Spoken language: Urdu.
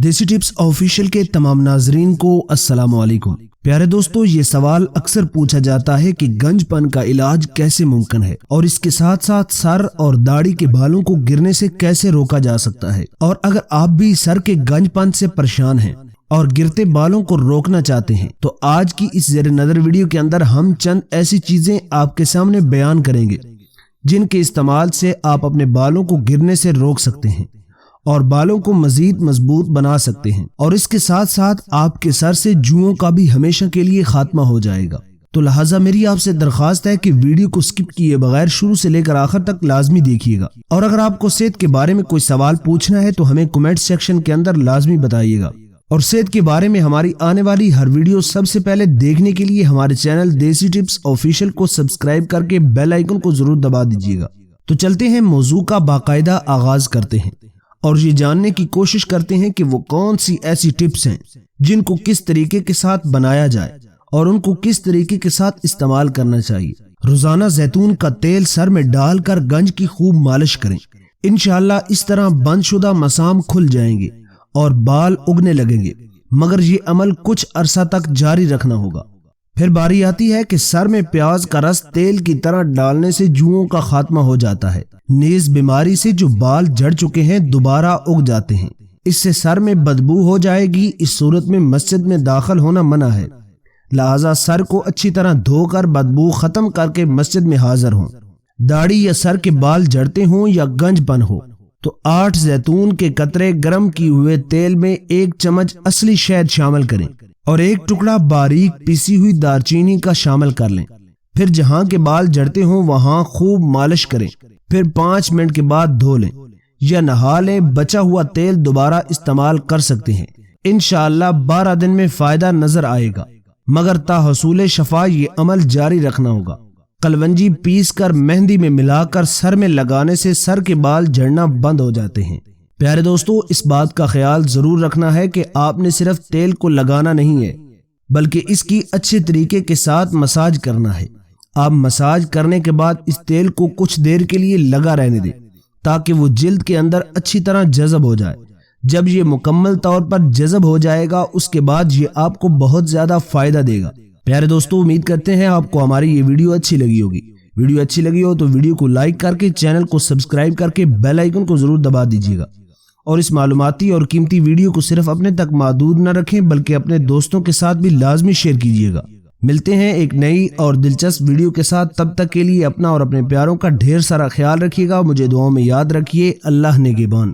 دیسی ٹپس آفیشیل کے تمام ناظرین کو السلام علیکم۔ پیارے دوستو، یہ سوال اکثر پوچھا جاتا ہے کہ گنج پن کا علاج کیسے ممکن ہے اور اس کے ساتھ ساتھ سر اور داڑھی کے بالوں کو گرنے سے کیسے روکا جا سکتا ہے، اور اگر آپ بھی سر کے گنج پن سے پریشان ہیں اور گرتے بالوں کو روکنا چاہتے ہیں تو آج کی اس زیر نظر ویڈیو کے اندر ہم چند ایسی چیزیں آپ کے سامنے بیان کریں گے جن کے استعمال سے آپ اپنے بالوں کو گرنے سے روک سکتے ہیں اور بالوں کو مزید مضبوط بنا سکتے ہیں، اور اس کے ساتھ ساتھ آپ کے سر سے جوؤں کا بھی ہمیشہ کے لیے خاتمہ ہو جائے گا۔ تو لہٰذا میری آپ سے درخواست ہے کہ ویڈیو کو سکپ کیے بغیر شروع سے لے کر آخر تک لازمی دیکھیے گا، اور اگر آپ کو صحت کے بارے میں کوئی سوال پوچھنا ہے تو ہمیں کمنٹ سیکشن کے اندر لازمی بتائیے گا، اور صحت کے بارے میں ہماری آنے والی ہر ویڈیو سب سے پہلے دیکھنے کے لیے ہمارے چینل دیسی ٹپس آفیشیل کو سبسکرائب کر کے بیل آئیکن کو ضرور دبا دیجیے گا۔ تو چلتے ہیں موضوع کا باقاعدہ آغاز کرتے ہیں اور یہ جاننے کی کوشش کرتے ہیں کہ وہ کون سی ایسی ٹپس ہیں جن کو کس طریقے کے ساتھ بنایا جائے اور ان کو کس طریقے کے ساتھ استعمال کرنا چاہیے۔ روزانہ زیتون کا تیل سر میں ڈال کر گنج کی خوب مالش کریں، انشاءاللہ اس طرح بند شدہ مسام کھل جائیں گے اور بال اگنے لگیں گے، مگر یہ عمل کچھ عرصہ تک جاری رکھنا ہوگا۔ پھر باری آتی ہے کہ سر میں پیاز کا رس تیل کی طرح ڈالنے سے جوؤں کا خاتمہ ہو جاتا ہے، نیز بیماری سے جو بال جھڑ چکے ہیں دوبارہ اگ جاتے ہیں، اس سے سر میں بدبو ہو جائے گی۔ اس صورت میں مسجد میں داخل ہونا منع ہے، لہذا سر کو اچھی طرح دھو کر بدبو ختم کر کے مسجد میں حاضر ہوں۔ داڑھی یا سر کے بال جھڑتے ہوں یا گنج پن ہو تو 8 زیتون کے قطرے گرم کیے ہوئے تیل میں 1 چمچ اصلی شہد شامل کریں اور 1 ٹکڑا باریک پیسی ہوئی دارچینی کا شامل کر لیں۔ پھر جہاں کے بال جھڑتے ہوں وہاں خوب مالش کریں، پھر 5 منٹ کے بعد دھو لیں یا نہا لیں۔ بچا ہوا تیل دوبارہ استعمال کر سکتے ہیں، انشاءاللہ 12 دن میں فائدہ نظر آئے گا، مگر تا حصول شفا یہ عمل جاری رکھنا ہوگا۔ کلونجی پیس کر مہندی میں ملا کر سر میں لگانے سے سر کے بال جھڑنا بند ہو جاتے ہیں۔ پیارے دوستو، اس بات کا خیال ضرور رکھنا ہے کہ آپ نے صرف تیل کو لگانا نہیں ہے بلکہ اس کی اچھے طریقے کے ساتھ مساج کرنا ہے۔ آپ مساج کرنے کے بعد اس تیل کو کچھ دیر کے لیے لگا رہنے دیں تاکہ وہ جلد کے اندر اچھی طرح جذب ہو جائے۔ جب یہ مکمل طور پر جذب ہو جائے گا اس کے بعد یہ آپ کو بہت زیادہ فائدہ دے گا۔ پیارے دوستو، امید کرتے ہیں آپ کو ہماری یہ ویڈیو اچھی لگی ہوگی۔ ویڈیو اچھی لگی ہو تو ویڈیو کو لائک کر کے چینل کو سبسکرائب کر کے بیل آئیکن کو ضرور دبا دیجیے گا، اور اس معلوماتی اور قیمتی ویڈیو کو صرف اپنے تک محدود نہ رکھیں بلکہ اپنے دوستوں کے ساتھ بھی لازمی شیئر کیجیے گا۔ ملتے ہیں ایک نئی اور دلچسپ ویڈیو کے ساتھ، تب تک کے لیے اپنا اور اپنے پیاروں کا ڈھیر سارا خیال رکھیے گا۔ مجھے دعاؤں میں یاد رکھیے۔ اللہ نگہبان۔